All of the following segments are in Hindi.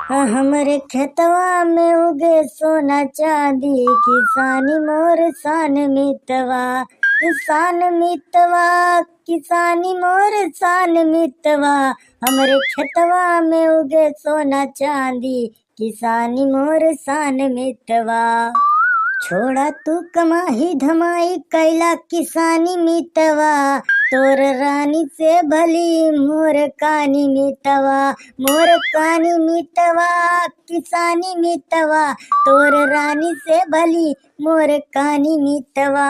हमरे खेतवा में उगे सोना चांदी, किसानी मोर सान मितवा। सान मितवा किसानी मोर सान मितवा, हमरे खेतवा में उगे सोना चांदी, किसानी मोर सान मितवा। छोड़ा तू कमाही धमाई कैला किसानी मितवा, तोर रानी से भली मोर कानी मितवा। मोर कानी मितवा किसानी मितवा, तोर रानी से भली मोर कानी मितवा।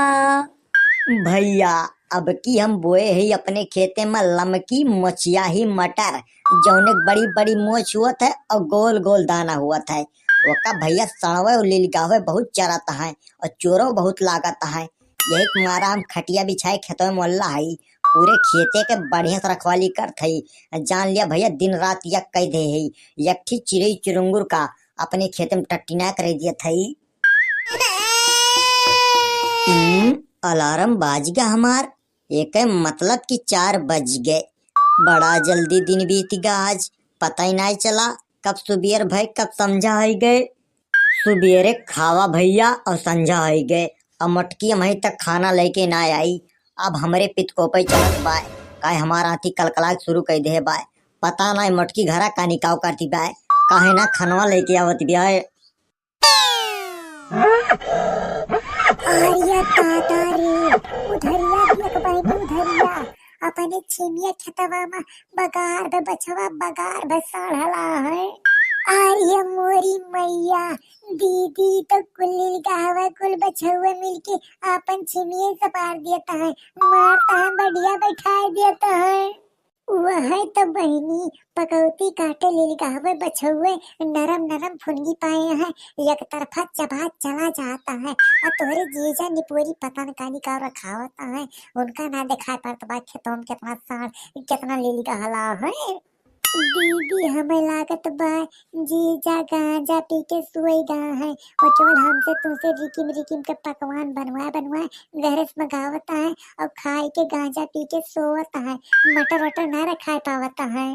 भैया अब की हम बोए है अपने खेते में लमकी मछियाही मटर, जौने बड़ी बड़ी मोछ हुआ था और गोल गोल दाना हुआ था। वका भैया सड़वे और लिलगावे बहुत चरता है और चोरो बहुत लागता है। यही मारा हम खटिया बिछाए खेतों में मोल्ला है, पूरे खेते के बढ़िया से रखवाली करत है। जान लिया भैया दिन रात यक कह दे है, यकठी चिड़ई चिरुंगुर का अपने खेते में टट्टीना कर दिया था। अलार्म बाज गया हमार, एक मतलब कि 4 बज गए। बड़ा जल्दी दिन बीत गया आज, पता ही नहीं चला कब सुबेर भाई कब समझा हो गए। सुबेरे खावा भैया और संझा हो गए, अब मटकी हम तक खाना लेके ना आई। अब हमारे पितको पे चलत बाय, काहे हमारा हाथी कलकला शुरू कर दे बाय। पता नहीं मटकी घरा का निकाव करती बाय, काहे ना खनवा लेके आवत बाय। आर्या दादा रे, उधरिया देख बहनी उधरिया, अपने छिमिया खेतवा में बगार बे बछवा बगार बे साढ़ला है। आर्या मोरी मैया, दीदी तो कुल गावा कुल बछुआ मिलके अपन छिमिये सपार देता है, मारता है बढ़िया बैठा देता है। वह तो बहनी पकौती काटे ले गावे बछुए नरम नरम फुनगी पाए हैं, एक तरफा चबा चला जाता है। और तोहरे जीजा निपोरी पता न कानी का रखा होता है, उनका ना दिखाई पड़ता बा खेतों में कितना साड़ कितना ले हला है। दीदी हमें लागत बा जीजा गांजा पी के सोई गा है, और केवल हमसे तुमसे रिकिम रिकिम के पकवान बनवाए घर से मंगावता है और खाए के गांजा पी के सोवता है, मटर वटर ना रखा पावता है।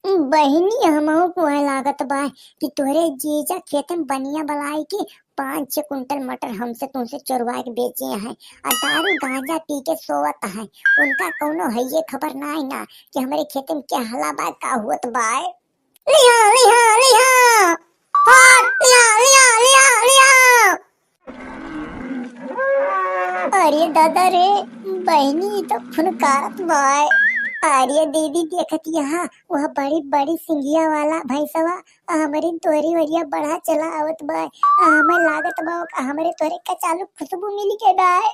बहनी हमहू को है लागत बा कि तोरे जीजा खेत में बनिया बलाई के 5-6 कुंटल मटर हमसे तुमसे चोरवा के बेचे हैं और दारू गांजा पी के सोवत है। उनका कौनो है ये खबर ना है ना कि हमारे खेत में क्या हला बात का हुआ बाय। लिया लिया लिया फाट लिया लिया लिया लिया। अरे दादा रे, बहनी तो फुनकारत बाय। आर्य दीदी देखत यहाँ वह बड़ी बड़ी सिंगिया वाला भैंसवा हमारी तोरी वरिया बढ़ा चला आवत बा। हमें लागत बा हमारे तोरे का चालू खुशबू मिली के बाय।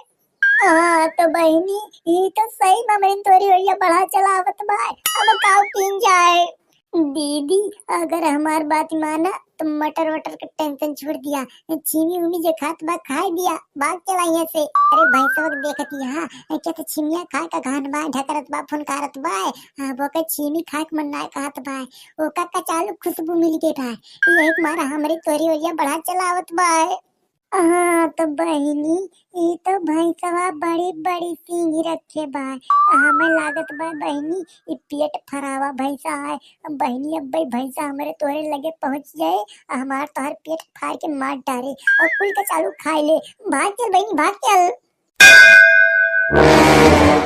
हाँ तो बहनी ये तो सही में हमारी तोरी वरिया बढ़ा चला आवत बा, अब काऊ पीन जाए। दीदी अगर हमार बात माना तो मटर वटर का टेंशन छोड़ दिया, छीमी उमी जो खात बा खाए दिया, भाग चला यहाँ से। अरे भैंसवा देखत यहाँ क्या तो छिमिया खाए का घान बा ढकरत बा फुनकारत बा, वो का छीमी खाए के मन ना कहत बा, वो का चालू खुशबू मिल के बा, यही मारा हमारी तोरी ओरिया बढ़ा चलावत बा। हाँ तो बहनी ये तो भैंसवा बड़ी बड़ी सींग रखे बा, हमें लागत बा बहनी ये पेट फरावा भैंसा है। बहनी अब भाई भैंसा हमारे तोरे लगे पहुंच जाए, हमार तोहर पेट फाड़ के मार डाले और कुल का चालू खाए ले। भाग चल बहनी भाग चल।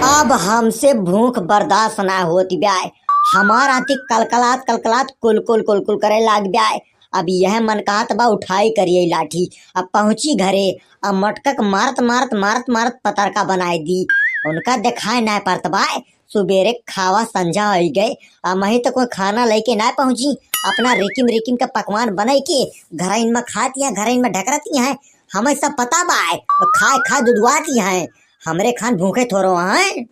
अब हमसे भूख बर्दाश्त ना होती ब्याय, हमार आती कलकलात कलकलात कुल कुल कुल कुल करे लाग ब्याय। अब यह मन कहत बा उठाई करिए लाठी, अब पहुंची घरे, अब मटकक मारत मारत मारत मारत पतरका बनाए दी। उनका दिखाए ना पड़त बाय, सुबेरे खावा संझा हो गए, अब मही तो कोई खाना लेके ना पहुंची, अपना रिकिम रिकिम का पकवान बनाई के घर में खाती है, घर में ढकरती है। हमें सब पता बाय, खाए खा दुधवाती है, हमरे खान भूखे थोड़ो हैं।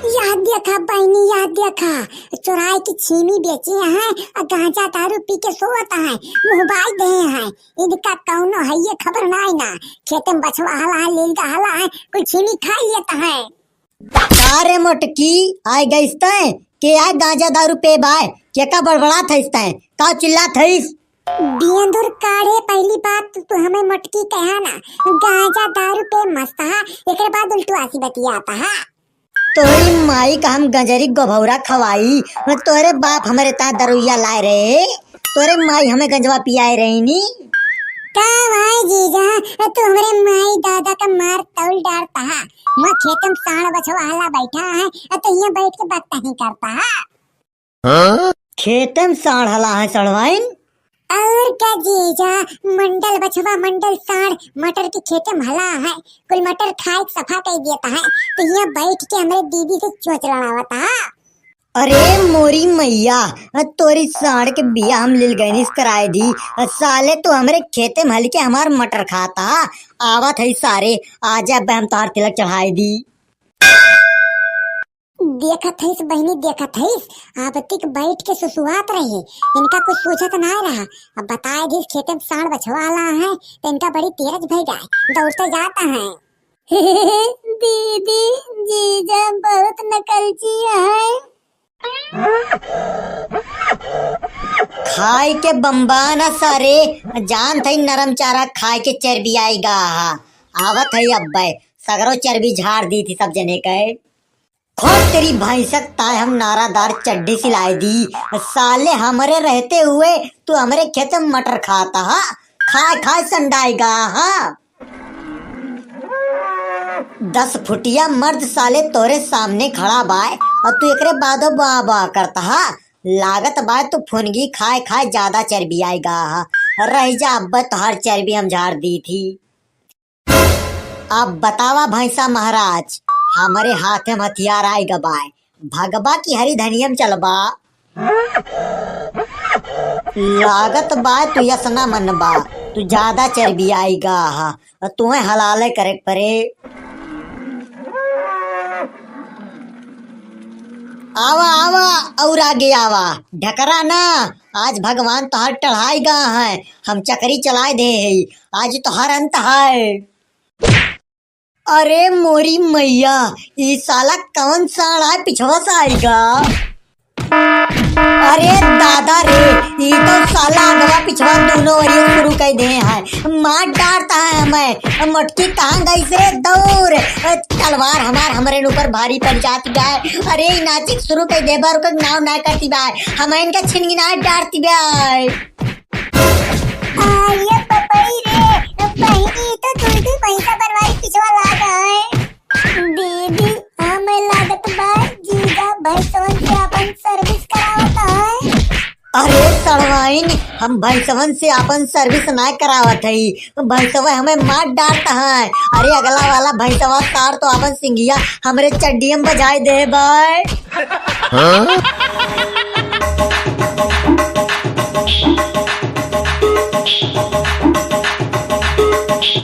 याद देखा बहनी याद देखा, चुराई की छीमी बेची है और गांजा दारू पी के सोता है, मोबाइल दे है, इनका कौनो है ये खबर ना है ना, खेत में बछवा हला है लीलगा हला है, कोई छीमी खा लेता है। सारे मोटकी आए गई के आए गांजा दारू पे बाय, क्या का बड़बड़ा था इसते का चिल्ला थईस। बियंदुर काढ़े पहली बात तो हमें मोटकी कहा ना, गांजा दारू पे मस्त है, एक बाद उल्टू आसी बतियाता है। तोरी माई का हम गंजरी गोभौरा खवाई, तोरे बाप हमारे ता दरुइया लाए रहे, तोरे माई हमें गंजवा पियाए रही नी। का भाई जीजा तू हमरे माई दादा का मार तौल डालता है। मैं खेतम साण बछवा हला बैठा है तो यहाँ बैठ के बात नहीं करता है। खेते में साढ़ हला है सड़वाइन। और क्या जीजा, मंडल बछवा मंडल साढ़ मटर के खेते में हला है। कुल मटर खाए सफा कर देता है तो यहाँ बैठ के हमरे दीदी से चोच लड़ावता है। अरे मोरी मैया, तोरी साढ़ के बिया हम लिल गए कराए दी। साले तो हमरे खेते में हल के हमार मटर खाता। आवत है सारे, आजा बहम तार तिलक चढ़ाई दी। देखा थईस बहनी, देखा थईस आपतिक बैठ के सुसुआत रहे। इनका कुछ सोचत ना रहा। अब बताए दी खेते में साढ़ बछवा आला है तो इनका बड़ी तेज भई जाए, दौड़ते जाता है। दीदी जीजा बहुत नकलची है। खाए के बम्बा ना सारे, जान थई नरम चारा खाए के चर्बी आएगा। आवत है अब सगरो चर्बी झाड़ दी थी सब जने कहे। खोद तेरी भैंसक ताय हम नारादार चड्डी सिलाई दी। साले हमारे रहते हुए तू हमारे खेत में मटर खाता हा। खाए खाए संडाएगा हा। 10 फुटिया मर्द साले तोरे सामने खड़ा बाय और तू एकरे बादो बा बा करता हा। लागत बाय तू फुनगी खाए खाए ज्यादा चर्बी आएगा हा। रह जा अब तो हर चर्बी हम झाड़ दी थी। अब बतावा भैंसा महाराज, हमारे हाथे में हथियार आएगा बाय, भगबा की हरी धनियम चलबा। लागत बाय तू यसना मनबा, तू ज्यादा चर्बी आएगा हा। तुम्हें हलाले करे परे। आवा आवा और आगे आवा, ढकरा ना। आज भगवान तोहर टढ़ाएगा है, हम चकरी चलाए दे है। आज तोहर अंत है। अरे मोरी मैया, ये साला कौन साड़ा पिछवा से आएगा। अरे दादा रे, ये तो साला अगवा पिछवा दोनों ओरिया शुरू कर दे हैं। मार डालता है हमें। मटकी कहाँ गई से दौड़, तलवार हमारे ऊपर भारी पड़ जाती है। अरे नाचिक शुरू कर दे बार का नाव ना करती बाय, हम इनका छिनगी ना डालती बाय। ये पपई रे बहनी तो दूध पैसा बनवाई पिछवा लागा है। दीदी हमें लागत बा जीजा भैंसवन से अपन सर्विस करावता है। अरे सड़वाइन, हम भैंसवन से अपन सर्विस ना करावत हई। भैंसवा हमें मार डालता है। अरे अगला वाला भैंसवा तार तो अपन सिंगिया हमरे चड्डियम बजाए दे बाय।